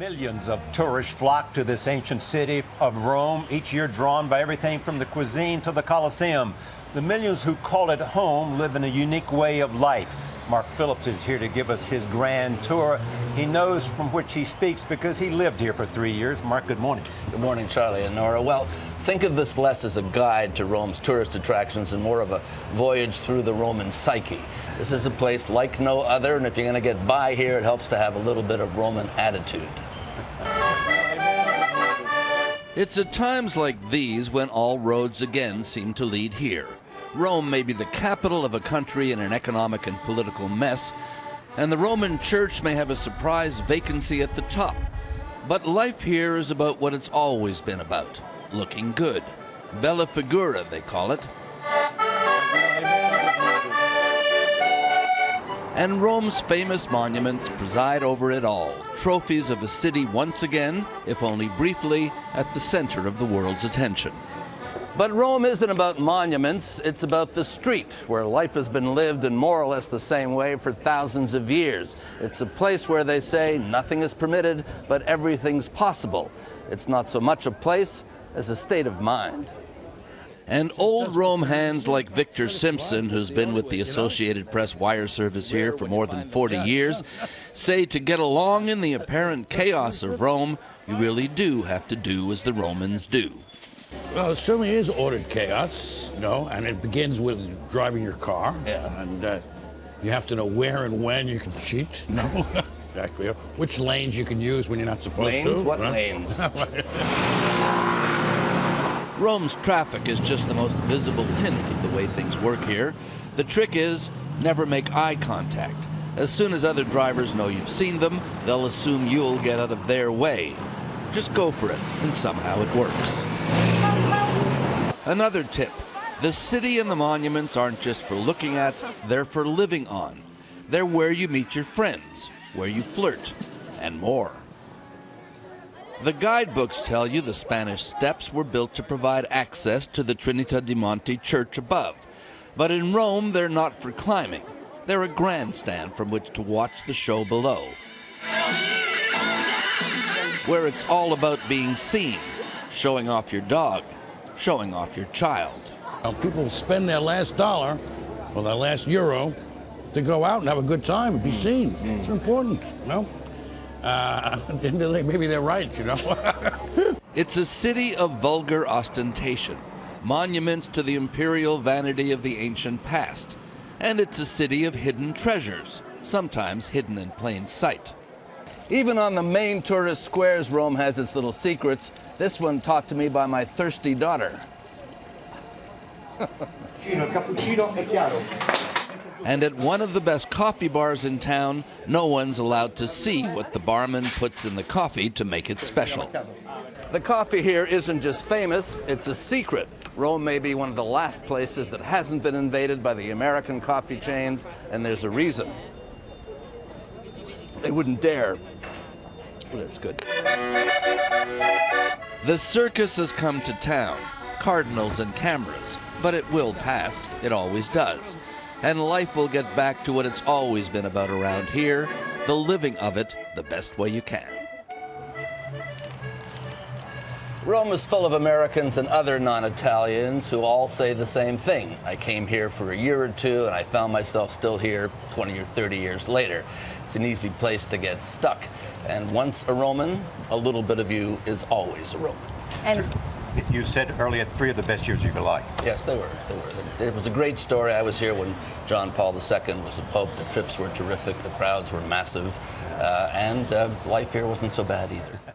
Millions of tourists flock to this ancient city of Rome, each year drawn by everything from the cuisine to the Colosseum. The millions who call it home live in a unique way of life. Mark Phillips is here to give us his grand tour. He knows from which he speaks because he lived here for 3 years. Mark, good morning. Good morning, Charlie and Nora. Well, think of this less as a guide to Rome's tourist attractions and more of a voyage through the Roman psyche. This is a place like no other, and if you're going to get by here, it helps to have a little bit of Roman attitude. It's at times like these when all roads again seem to lead here. Rome may be the capital of a country in an economic and political mess, and the Roman Church may have a surprise vacancy at the top. But life here is about what it's always been about, looking good. Bella Figura, they call it. And Rome's famous monuments preside over it all, trophies of a city once again, if only briefly, at the center of the world's attention. But Rome isn't about monuments, it's about the street, where life has been lived in more or less the same way for thousands of years. It's a place where they say nothing is permitted, but everything's possible. It's not so much a place as a state of mind. And old Rome hands like Victor Simpson, who's been with the Associated Press wire service here for more than 40 years, say to get along in the apparent chaos of Rome, you really do have to do as the Romans do. Well, it certainly is ordered chaos, and it begins with driving your car. Yeah. And you have to know where and when you can cheat. No, exactly. Which lanes you can use when you're not supposed to. Lanes? What right? lanes? Rome's traffic is just the most visible hint of the way things work here. The trick is never make eye contact. As soon as other drivers know you've seen them, they'll assume you'll get out of their way. Just go for it, and somehow it works. Another tip, the city and the monuments aren't just for looking at, they're for living on. They're where you meet your friends, where you flirt, and more. The guidebooks tell you the Spanish steps were built to provide access to the Trinità de' Monti church above. But in Rome, they're not for climbing. They're a grandstand from which to watch the show below, where it's all about being seen, showing off your dog, showing off your child. Now, people spend their last dollar or their last euro to go out and have a good time and be seen. It's important, At the end of the day, maybe they're right, It's a city of vulgar ostentation, monuments to the imperial vanity of the ancient past. And it's a city of hidden treasures, sometimes hidden in plain sight. Even on the main tourist squares, Rome has its little secrets. This one taught to me by my thirsty daughter. And at one of the best coffee bars in town, no one's allowed to see what the barman puts in the coffee to make it special. The coffee here isn't just famous, it's a secret. Rome may be one of the last places that hasn't been invaded by the American coffee chains, and there's a reason. They wouldn't dare. Well, that's good. The circus has come to town, cardinals and cameras, but it will pass, it always does. And life will get back to what it's always been about around here, the living of it the best way you can. Rome is full of Americans and other non-Italians who all say the same thing. I came here for a year or two and I found myself still here 20 or 30 years later. It's an easy place to get stuck. And once a Roman, a little bit of you is always a Roman. And you said earlier 3 of the best years of your life. Yes, they were. It was a great story. I was here when John Paul II was the Pope. The trips were terrific. The crowds were massive. And life here wasn't so bad either.